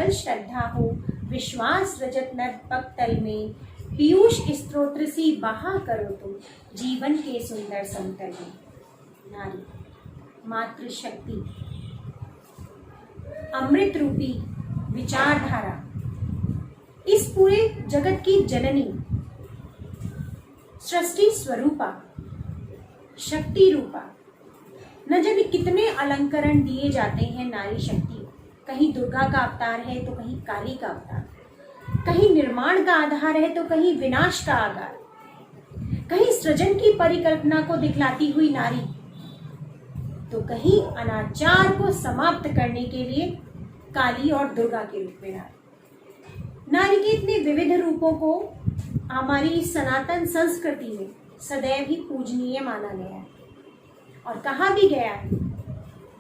केवल श्रद्धा हो, विश्वास रजत नर्तक तल में, पीयूष स्तोत्र सी बहा करो तुम जीवन के सुंदर समतल में। नारी मातृशक्ति, अमृत रूपी विचारधारा, इस पूरे जगत की जननी, सृष्टि स्वरूपा, शक्ति रूपा। न जाने कितने अलंकरण दिए जाते हैं नारी शक्ति। कहीं दुर्गा का अवतार है तो कहीं काली का अवतार, कहीं निर्माण का आधार है तो कहीं विनाश का आधार, कहीं सृजन की परिकल्पना को दिखलाती हुई नारी तो कहीं अनाचार को समाप्त करने के लिए काली और दुर्गा के रूप में नारी। नारी के इतने विविध रूपों को हमारी सनातन संस्कृति में सदैव ही पूजनीय माना गया है और कहा भी गया है,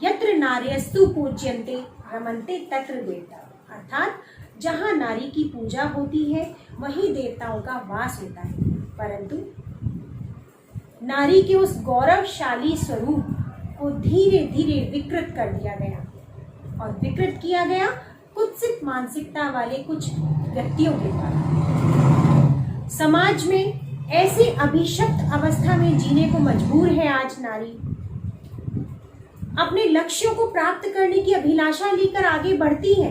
यत्र नार्यस्तु पूज्यन्ते रमन्ते तत्र देवता, अर्थात जहाँ नारी की पूजा होती है वहीं देवताओं का वास होता है। परंतु नारी के उस गौरवशाली स्वरूप को धीरे धीरे विकृत कर दिया गया और विकृत किया गया कुत्सित मानसिकता वाले कुछ व्यक्तियों के द्वारा। समाज में ऐसी अभिशप्त अवस्था में जीने को मजबूर है आज नारी। अपने लक्ष्यों को प्राप्त करने की अभिलाषा लेकर आगे बढ़ती है,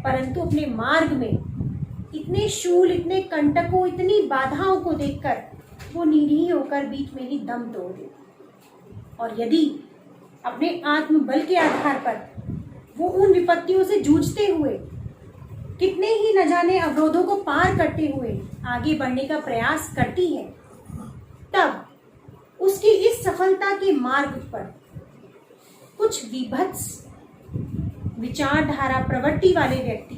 परंतु अपने मार्ग में इतने शूल, इतने कंटकों, इतनी बाधाओं को देखकर वो निरीह होकर बीच में ही दम तोड़ देती। और यदि अपने आत्मबल के आधार पर वो उन विपत्तियों से जूझते हुए, कितने ही न जाने अवरोधों को पार करते हुए आगे बढ़ने का प्रयास करती है, तब उसकी इस सफलता के मार्ग पर कुछ विभत्स विचारधारा प्रवृत्ति वाले व्यक्ति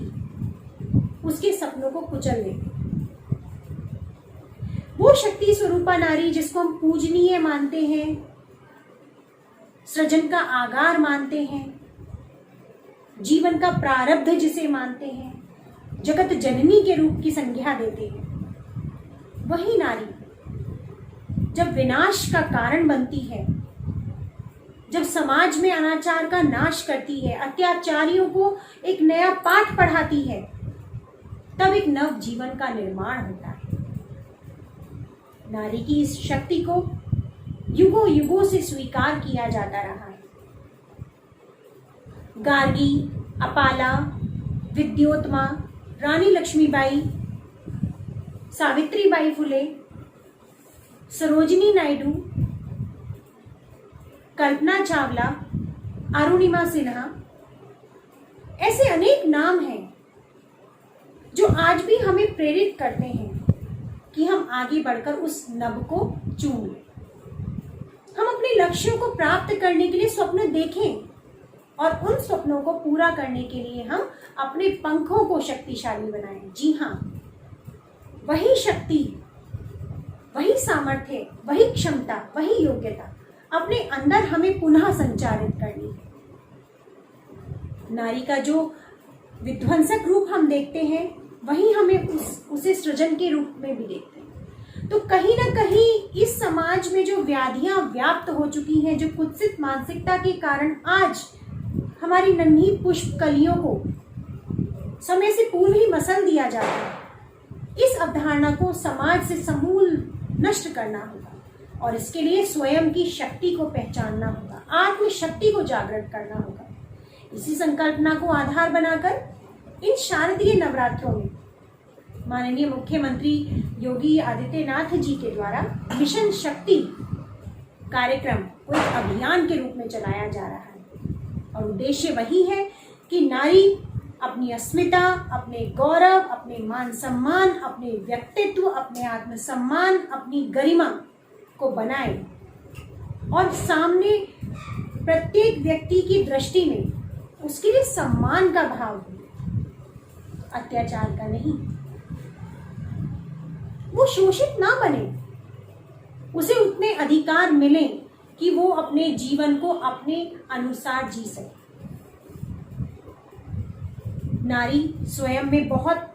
उसके सपनों को कुचल देते। वो शक्ति स्वरूपा नारी जिसको हम पूजनीय मानते हैं, सृजन का आगार मानते हैं, जीवन का प्रारब्ध जिसे मानते हैं, जगत जननी के रूप की संज्ञा देते हैं, वही नारी जब विनाश का कारण बनती है, जब समाज में अनाचार का नाश करती है, अत्याचारियों को एक नया पाठ पढ़ाती है, तब एक नव जीवन का निर्माण होता है। नारी की इस शक्ति को युगों युगों से स्वीकार किया जाता रहा है। गार्गी, अपाला, विद्योत्मा, रानी लक्ष्मीबाई, सावित्रीबाई फुले, सरोजिनी नायडू, कल्पना चावला, अरुणिमा सिन्हा, ऐसे अनेक नाम हैं जो आज भी हमें प्रेरित करते हैं कि हम आगे बढ़कर उस नभ को चूम लें। हम अपने लक्ष्यों को प्राप्त करने के लिए स्वप्न देखें और उन स्वप्नों को पूरा करने के लिए हम अपने पंखों को शक्तिशाली बनाएं। जी हाँ, वही शक्ति, वही सामर्थ्य, वही क्षमता, वही योग्यता अपने अंदर हमें पुनः संचारित करनी है। नारी का जो विध्वंसक रूप हम देखते हैं, वही हमें उसे सृजन के रूप में भी देखते हैं। तो कहीं ना कहीं इस समाज में जो व्याधियां व्याप्त हो चुकी हैं, जो कुत्सित मानसिकता के कारण आज हमारी नन्ही पुष्प कलियों को समय से पूर्व ही मसल दिया जाता है, इस अवधारणा को समाज से समूल नष्ट करना होगा और इसके लिए स्वयं की शक्ति को पहचानना होगा, आत्मशक्ति को जागृत करना होगा। इसी संकल्पना को आधार बनाकर इन शारदीय नवरात्रों में माननीय मुख्यमंत्री योगी आदित्यनाथ जी के द्वारा मिशन शक्ति कार्यक्रम को एक अभियान के रूप में चलाया जा रहा है और उद्देश्य वही है कि नारी अपनी अस्मिता, अपने गौरव, अपने मान सम्मान, अपने व्यक्तित्व, अपने आत्मसम्मान, अपनी गरिमा को बनाए और सामने प्रत्येक व्यक्ति की दृष्टि में उसके लिए सम्मान का भाव हो, अत्याचार का नहीं। वो शोषित ना बने, उसे उतने अधिकार मिले कि वो अपने जीवन को अपने अनुसार जी सके। नारी स्वयं में बहुत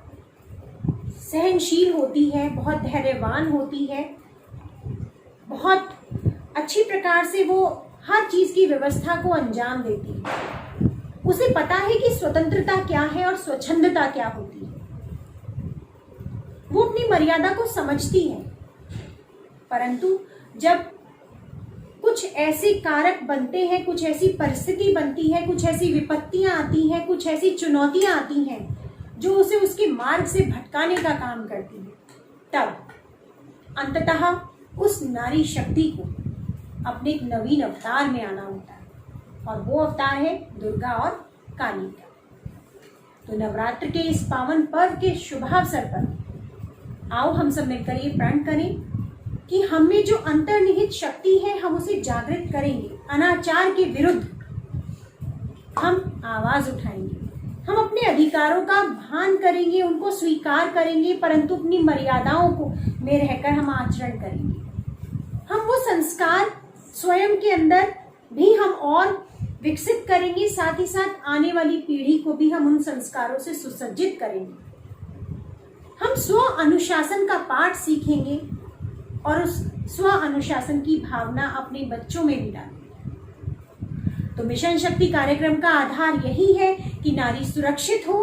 सहनशील होती है, बहुत धैर्यवान होती है, बहुत अच्छी प्रकार से वो हर चीज की व्यवस्था को अंजाम देती है। उसे उसे पता है कि स्वतंत्रता क्या है और स्वच्छंदता क्या होती है। वो अपनी मर्यादा को समझती है, परंतु जब कुछ ऐसे कारक बनते हैं, कुछ ऐसी परिस्थिति बनती है, कुछ ऐसी विपत्तियां आती हैं, कुछ ऐसी चुनौतियां आती हैं जो उसे उसके मार्ग से भटकाने का काम करती है, तब अंततः उस नारी शक्ति को अपने एक नवीन अवतार में आना होता है, और वो अवतार है दुर्गा और काली का। तो नवरात्र के इस पावन पर्व के शुभावसर पर आओ हम सब मिलकर ये प्रण करें कि हम में जो अंतर्निहित शक्ति है हम उसे जागृत करेंगे। अनाचार के विरुद्ध हम आवाज उठाएंगे, हम अपने अधिकारों का भान करेंगे, उनको स्वीकार करेंगे, परंतु अपनी मर्यादाओं को में रहकर हम आचरण करेंगे। हम वो संस्कार स्वयं के अंदर भी हम और विकसित करेंगे, साथ ही साथ आने वाली पीढ़ी को भी हम उन संस्कारों से सुसज्जित करेंगे। हम स्व अनुशासन का पाठ सीखेंगे और उस स्व अनुशासन की भावना अपने बच्चों में भी डालेंगे। तो मिशन शक्ति कार्यक्रम का आधार यही है कि नारी सुरक्षित हो,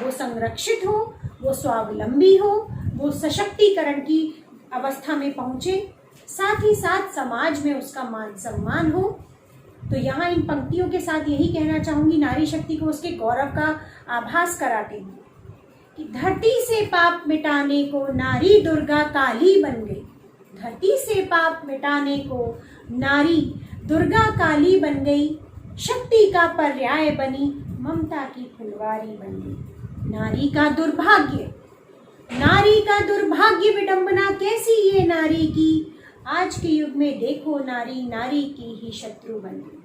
वो संरक्षित हो, वो स्वावलंबी हो, वो सशक्तिकरण की अवस्था में पहुंचे, साथ ही साथ समाज में उसका मान सम्मान हो। तो यहाँ इन पंक्तियों के साथ यही कहना चाहूंगी, नारी शक्ति को उसके गौरव का आभास कराते हैं कि धरती से पाप मिटाने को नारी दुर्गा काली बन गई। धरती से पाप मिटाने को नारी दुर्गा काली बन गई, शक्ति का पर्याय बनी, ममता की फुलवारी बन गई। नारी का दुर्भाग्य विडंबना कैसी ये नारी की, आज के युग में देखो नारी नारी की ही शत्रु बन गई।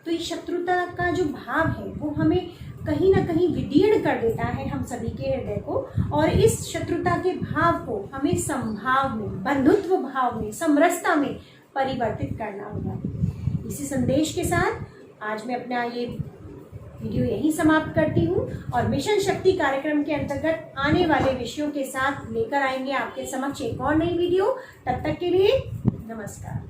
तो इस शत्रुता का जो भाव है वो हमें कहीं ना कहीं विदीर्ण कर देता है हम सभी के हृदय को, और इस शत्रुता के भाव को हमें समभाव में, बंधुत्व भाव में, समरसता में परिवर्तित करना होगा। इसी संदेश के साथ आज मैं अपना ये वीडियो यहीं समाप्त करती हूँ, और मिशन शक्ति कार्यक्रम के अंतर्गत आने वाले विषयों के साथ लेकर आएंगे आपके समक्ष एक और नई वीडियो। तब तक के लिए नमस्कार।